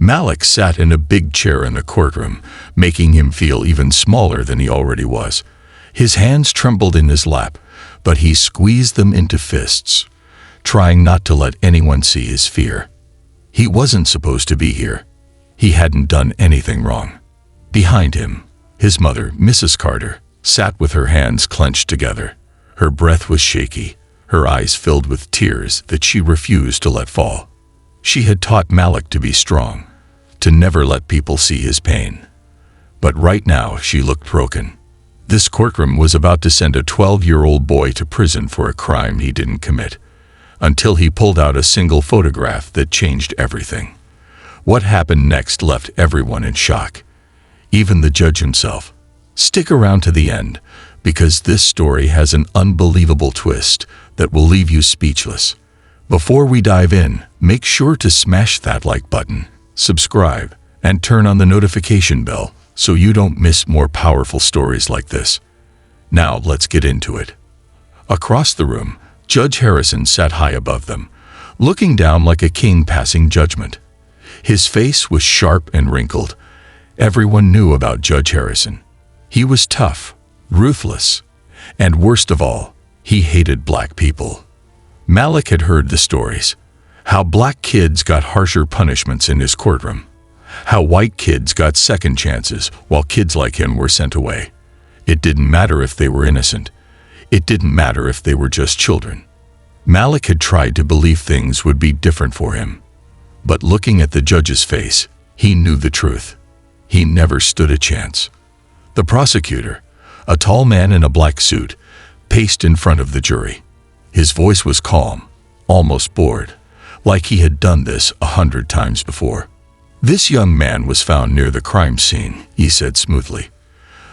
Malik sat in a big chair in the courtroom, making him feel even smaller than he already was. His hands trembled in his lap, but he squeezed them into fists, trying not to let anyone see his fear. He wasn't supposed to be here. He hadn't done anything wrong. Behind him, his mother, Mrs. Carter, sat with her hands clenched together. Her breath was shaky, her eyes filled with tears that she refused to let fall. She had taught Malik to be strong, to never let people see his pain. But right now she looked broken. This courtroom was about to send a 12-year-old boy to prison for a crime he didn't commit, until he pulled out a single photograph that changed everything. What happened next left everyone in shock, even the judge himself. Stick around to the end, because this story has an unbelievable twist that will leave you speechless. Before we dive in, make sure to smash that like button, subscribe, and turn on the notification bell so you don't miss more powerful stories like this. Now let's get into it. Across the room, Judge Harrison sat high above them, looking down like a king passing judgment. His face was sharp and wrinkled. Everyone knew about Judge Harrison. He was tough, ruthless, and worst of all, he hated black people. Malik had heard the stories, how black kids got harsher punishments in his courtroom, how white kids got second chances while kids like him were sent away. It didn't matter if they were innocent. It didn't matter if they were just children. Malik had tried to believe things would be different for him. But looking at the judge's face, he knew the truth. He never stood a chance. The prosecutor, a tall man in a black suit, paced in front of the jury. His voice was calm, almost bored, like he had done this 100 times before. "This young man was found near the crime scene," he said smoothly.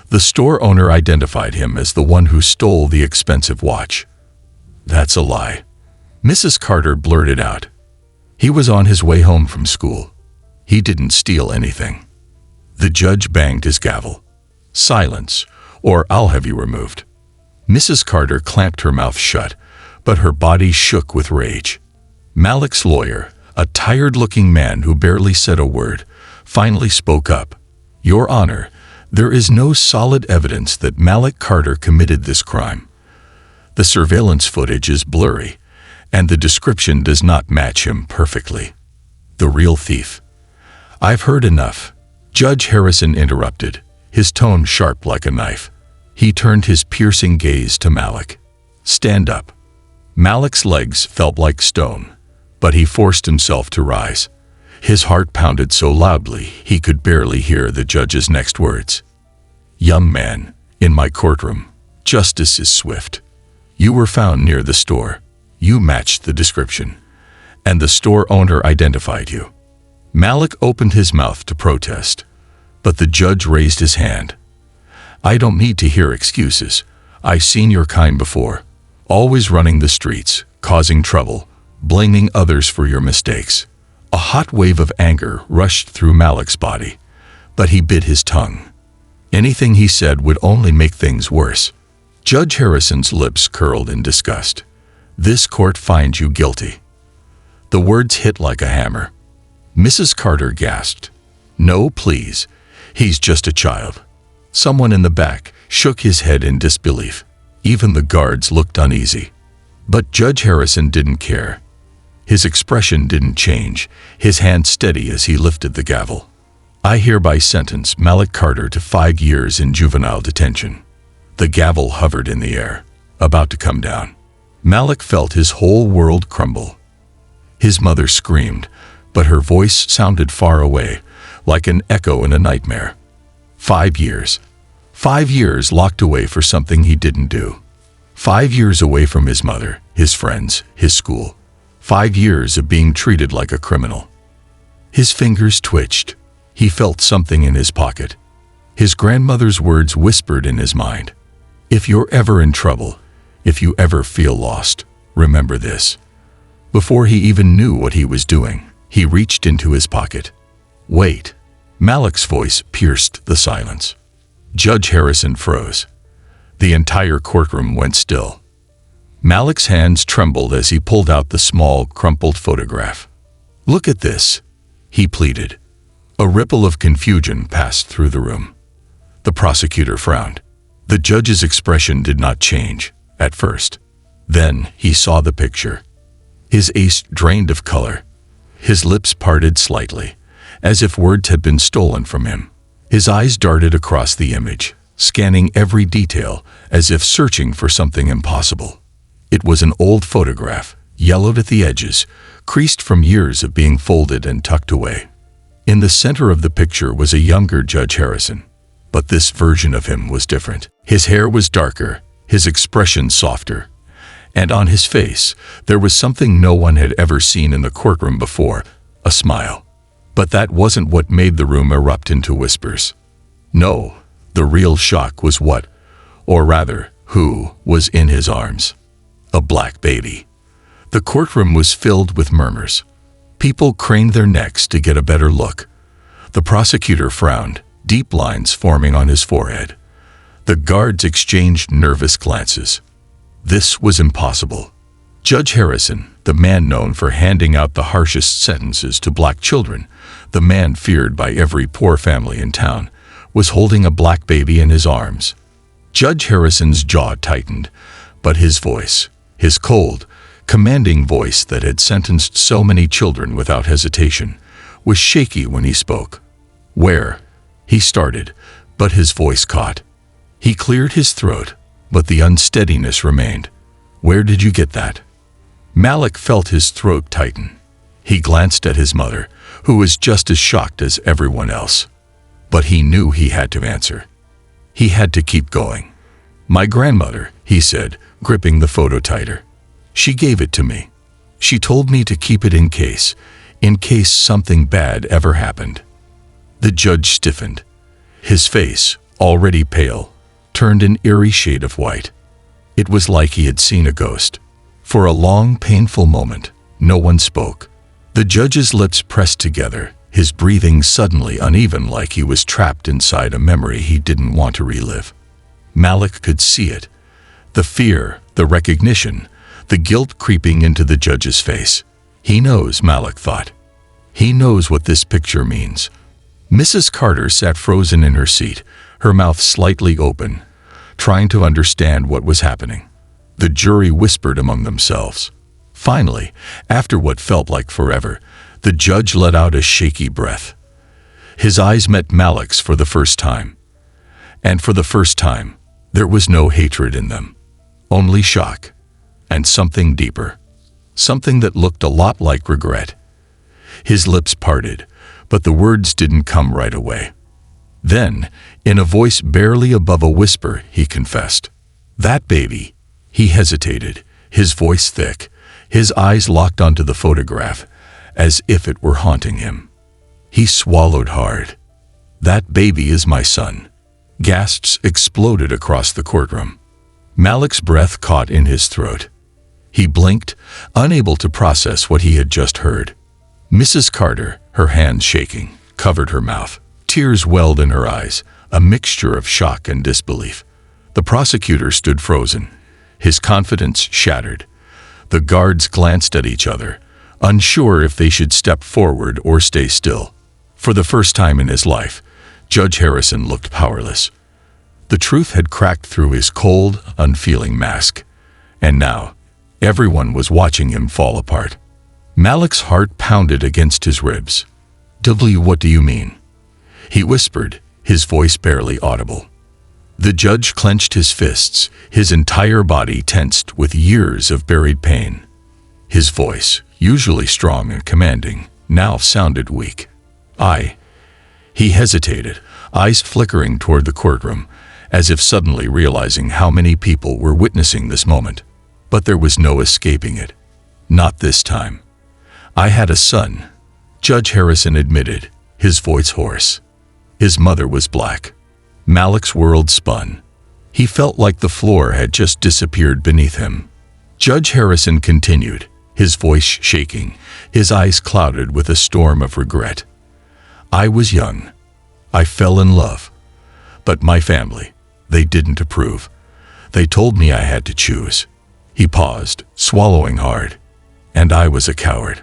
"The store owner identified him as the one who stole the expensive watch." "That's a lie," Mrs. Carter blurted out. "He was on his way home from school. He didn't steal anything." The judge banged his gavel. "Silence, or I'll have you removed." Mrs. Carter clamped her mouth shut, but her body shook with rage. Malik's lawyer, a tired-looking man who barely said a word, finally spoke up. "Your Honor, there is no solid evidence that Malik Carter committed this crime. The surveillance footage is blurry, and the description does not match him perfectly. The real thief—" "I've heard enough," Judge Harrison interrupted, his tone sharp like a knife. He turned his piercing gaze to Malik. "Stand up." Malik's legs felt like stone, but he forced himself to rise. His heart pounded so loudly he could barely hear the judge's next words. "Young man, in my courtroom, justice is swift. You were found near the store. You matched the description, and the store owner identified you." Malik opened his mouth to protest, but the judge raised his hand. "I don't need to hear excuses. I've seen your kind before, always running the streets, causing trouble, blaming others for your mistakes." A hot wave of anger rushed through Malik's body, but he bit his tongue. Anything he said would only make things worse. Judge Harrison's lips curled in disgust. "This court finds you guilty." The words hit like a hammer. Mrs. Carter gasped. "No, please. He's just a child." Someone in the back shook his head in disbelief. Even the guards looked uneasy. But Judge Harrison didn't care. His expression didn't change, his hand steady as he lifted the gavel. "I hereby sentence Malik Carter to 5 years in juvenile detention." The gavel hovered in the air, about to come down. Malik felt his whole world crumble. His mother screamed, but her voice sounded far away, like an echo in a nightmare. 5 years. 5 years locked away for something he didn't do. 5 years away from his mother, his friends, his school. 5 years of being treated like a criminal. His fingers twitched. He felt something in his pocket. His grandmother's words whispered in his mind. "If you're ever in trouble, if you ever feel lost, remember this." Before he even knew what he was doing, he reached into his pocket. "Wait." Malik's voice pierced the silence. Judge Harrison froze. The entire courtroom went still. Malik's hands trembled as he pulled out the small, crumpled photograph. "Look at this," he pleaded. A ripple of confusion passed through the room. The prosecutor frowned. The judge's expression did not change, at first. Then he saw the picture. His face drained of color. His lips parted slightly, as if words had been stolen from him. His eyes darted across the image, scanning every detail as if searching for something impossible. It was an old photograph, yellowed at the edges, creased from years of being folded and tucked away. In the center of the picture was a younger Judge Harrison. But this version of him was different. His hair was darker, his expression softer, and on his face there was something no one had ever seen in the courtroom before, a smile. But that wasn't what made the room erupt into whispers. No, the real shock was what, or rather, who, was in his arms. A black baby. The courtroom was filled with murmurs. People craned their necks to get a better look. The prosecutor frowned, deep lines forming on his forehead. The guards exchanged nervous glances. This was impossible. Judge Harrison, the man known for handing out the harshest sentences to black children, the man feared by every poor family in town, was holding a black baby in his arms. Judge Harrison's jaw tightened, but his voice, his cold, commanding voice that had sentenced so many children without hesitation, was shaky when he spoke. "Where?" he started, but his voice caught. He cleared his throat, but the unsteadiness remained. "Where did you get that?" Malik felt his throat tighten. He glanced at his mother, who was just as shocked as everyone else. But he knew he had to answer. He had to keep going. "My grandmother," he said, gripping the photo tighter. "She gave it to me. She told me to keep it in case something bad ever happened." The judge stiffened. His face, already pale, turned an eerie shade of white. It was like he had seen a ghost. For a long, painful moment, no one spoke. The judge's lips pressed together, his breathing suddenly uneven like he was trapped inside a memory he didn't want to relive. Malik could see it. The fear, the recognition, the guilt creeping into the judge's face. He knows, Malik thought. He knows what this picture means. Mrs. Carter sat frozen in her seat, her mouth slightly open, trying to understand what was happening. The jury whispered among themselves. Finally, after what felt like forever, the judge let out a shaky breath. His eyes met Malik's for the first time. And for the first time, there was no hatred in them. Only shock. And something deeper. Something that looked a lot like regret. His lips parted, but the words didn't come right away. Then, in a voice barely above a whisper, he confessed. "That baby." He hesitated, his voice thick, his eyes locked onto the photograph, as if it were haunting him. He swallowed hard. "That baby is my son." Gasps exploded across the courtroom. Malik's breath caught in his throat. He blinked, unable to process what he had just heard. Mrs. Carter, her hands shaking, covered her mouth. Tears welled in her eyes, a mixture of shock and disbelief. The prosecutor stood frozen, his confidence shattered. The guards glanced at each other, unsure if they should step forward or stay still. For the first time in his life, Judge Harrison looked powerless. The truth had cracked through his cold, unfeeling mask. And now, everyone was watching him fall apart. Malik's heart pounded against his ribs. What do you mean?" he whispered, his voice barely audible. The judge clenched his fists, his entire body tensed with years of buried pain. His voice, usually strong and commanding, now sounded weak. He hesitated, eyes flickering toward the courtroom, as if suddenly realizing how many people were witnessing this moment. But there was no escaping it. Not this time. "I had a son," Judge Harrison admitted, his voice hoarse. His mother was black. Malik's world spun. He felt like the floor had just disappeared beneath him. Judge Harrison continued, his voice shaking, his eyes clouded with a storm of regret. "I was young. I fell in love. But my family, they didn't approve. They told me I had to choose." He paused, swallowing hard. "And I was a coward.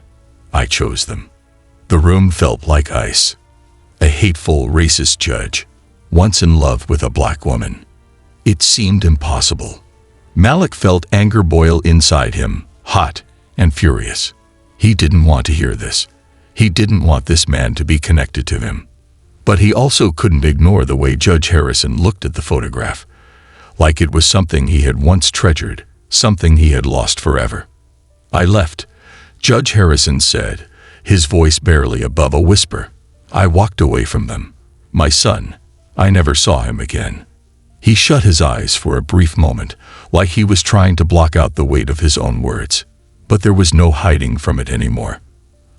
I chose them." The room felt like ice. a hateful, racist judge, once in love with a black woman. It seemed impossible. Malik felt anger boil inside him, hot and furious. He didn't want to hear this. He didn't want this man to be connected to him. But he also couldn't ignore the way Judge Harrison looked at the photograph, like it was something he had once treasured, something he had lost forever. "I left," Judge Harrison said, his voice barely above a whisper. "I walked away from them. My son, I never saw him again." He shut his eyes for a brief moment, like he was trying to block out the weight of his own words. But there was no hiding from it anymore.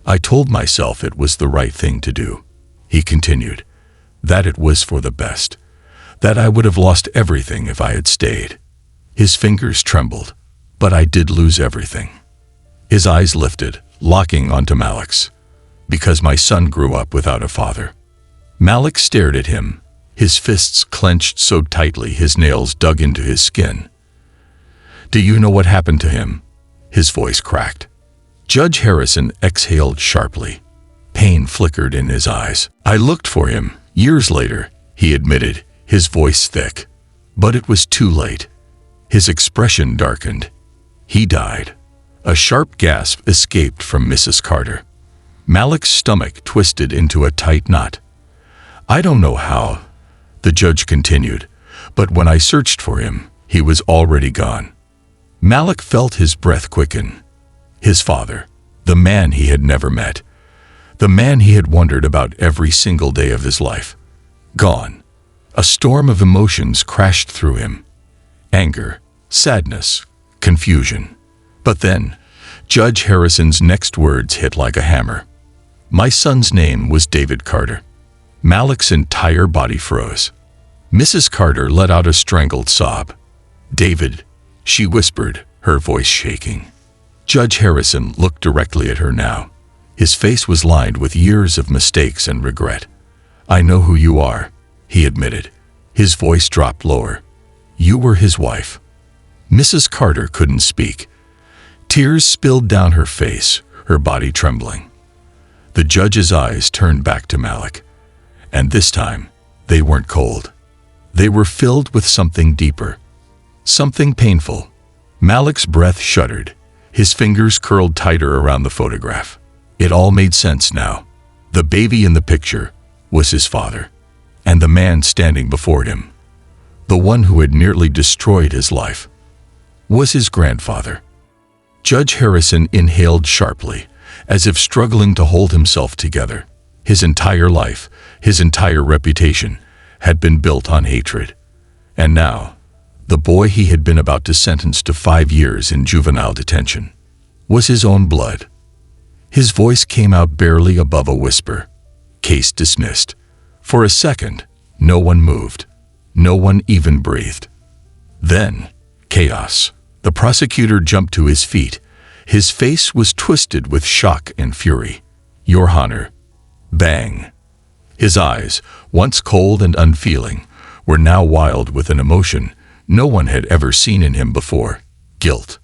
"I told myself it was the right thing to do," he continued, "that it was for the best, that I would have lost everything if I had stayed." His fingers trembled, "But I did lose everything." His eyes lifted, locking onto Malik's. "Because my son grew up without a father." Malik stared at him, his fists clenched so tightly his nails dug into his skin. "Do you know what happened to him?" His voice cracked. Judge Harrison exhaled sharply. Pain flickered in his eyes. "I looked for him, years later," he admitted, his voice thick. "But it was too late." His expression darkened. "He died." A sharp gasp escaped from Mrs. Carter. Malik's stomach twisted into a tight knot. "I don't know how," the judge continued, "but when I searched for him, he was already gone." Malik felt his breath quicken. His father, the man he had never met, the man he had wondered about every single day of his life, gone. A storm of emotions crashed through him. Anger, sadness, confusion. But then, Judge Harrison's next words hit like a hammer. "My son's name was David Carter." Malik's entire body froze. Mrs. Carter let out a strangled sob. "David," she whispered, her voice shaking. Judge Harrison looked directly at her now. His face was lined with years of mistakes and regret. "I know who you are," he admitted. His voice dropped lower. "You were his wife." Mrs. Carter couldn't speak. Tears spilled down her face, her body trembling. The judge's eyes turned back to Malik. And this time, they weren't cold. They were filled with something deeper. Something painful. Malik's breath shuddered. His fingers curled tighter around the photograph. It all made sense now. The baby in the picture was his father. And the man standing before him, the one who had nearly destroyed his life, was his grandfather. Judge Harrison inhaled sharply, as if struggling to hold himself together. His entire life, his entire reputation, had been built on hatred. And now, the boy he had been about to sentence to 5 years in juvenile detention was his own blood. His voice came out barely above a whisper. "Case dismissed." For a second, no one moved. No one even breathed. Then, chaos. The prosecutor jumped to his feet. His face was twisted with shock and fury. "Your Honor." Bang. His eyes, once cold and unfeeling, were now wild with an emotion no one had ever seen in him before. "Guilt."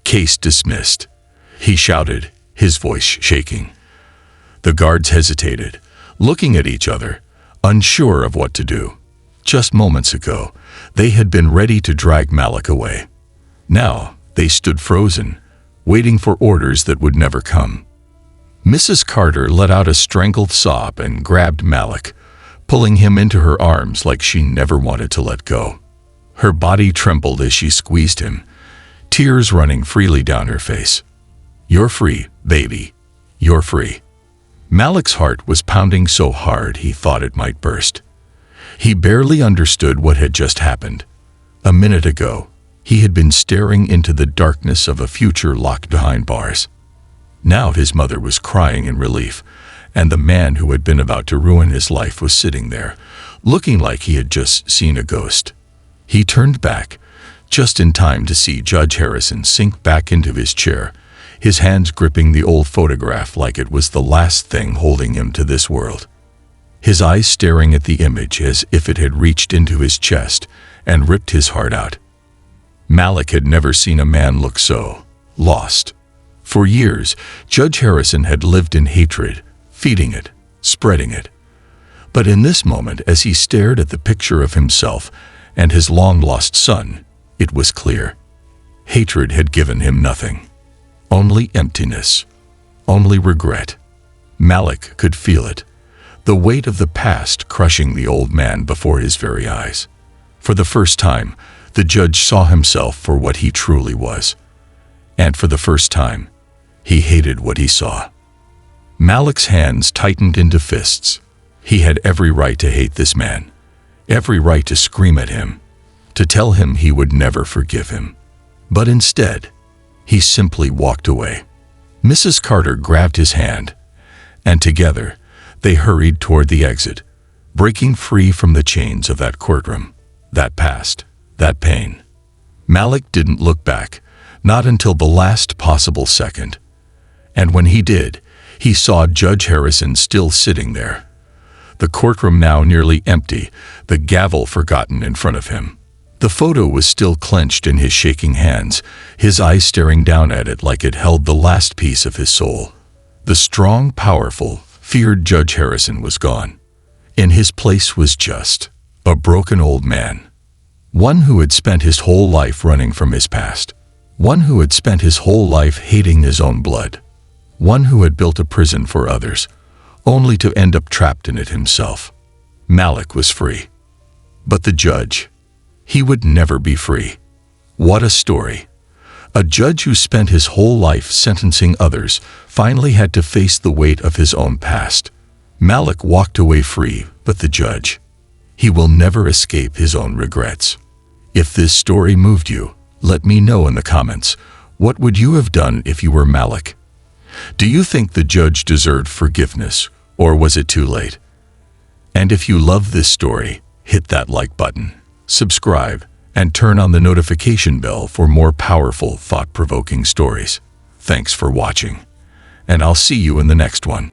"Case dismissed," he shouted, his voice shaking. The guards hesitated, looking at each other, unsure of what to do. Just moments ago, they had been ready to drag Malik away. Now, they stood frozen, waiting for orders that would never come. Mrs. Carter let out a strangled sob and grabbed Malik, pulling him into her arms like she never wanted to let go. Her body trembled as she squeezed him, tears running freely down her face. "You're free, baby. You're free." Malik's heart was pounding so hard he thought it might burst. He barely understood what had just happened. A minute ago, he had been staring into the darkness of a future locked behind bars. Now his mother was crying in relief, and the man who had been about to ruin his life was sitting there, looking like he had just seen a ghost. He turned back, just in time to see Judge Harrison sink back into his chair, his hands gripping the old photograph like it was the last thing holding him to this world. His eyes staring at the image as if it had reached into his chest and ripped his heart out. Malik had never seen a man look so lost. For years, Judge Harrison had lived in hatred, feeding it, spreading it. But in this moment, as he stared at the picture of himself and his long-lost son, it was clear. Hatred had given him nothing. Only emptiness. Only regret. Malik could feel it, the weight of the past crushing the old man before his very eyes. For the first time, the judge saw himself for what he truly was. And for the first time, he hated what he saw. Malik's hands tightened into fists. He had every right to hate this man, every right to scream at him, to tell him he would never forgive him. But instead, he simply walked away. Mrs. Carter grabbed his hand, and together they hurried toward the exit, breaking free from the chains of that courtroom, that past, that pain. Malik didn't look back, not until the last possible second. And when he did, he saw Judge Harrison still sitting there. The courtroom now nearly empty, the gavel forgotten in front of him. The photo was still clenched in his shaking hands, his eyes staring down at it like it held the last piece of his soul. The strong, powerful, feared Judge Harrison was gone. In his place was just a broken old man. One who had spent his whole life running from his past. One who had spent his whole life hating his own blood. One who had built a prison for others, only to end up trapped in it himself. Malik was free. But the judge, he would never be free. What a story. A judge who spent his whole life sentencing others finally had to face the weight of his own past. Malik walked away free, but the judge, he will never escape his own regrets. If this story moved you, let me know in the comments. What would you have done if you were Malik? Do you think the judge deserved forgiveness, or was it too late? And if you love this story, hit that like button, subscribe, and turn on the notification bell for more powerful, thought-provoking stories. Thanks for watching, and I'll see you in the next one.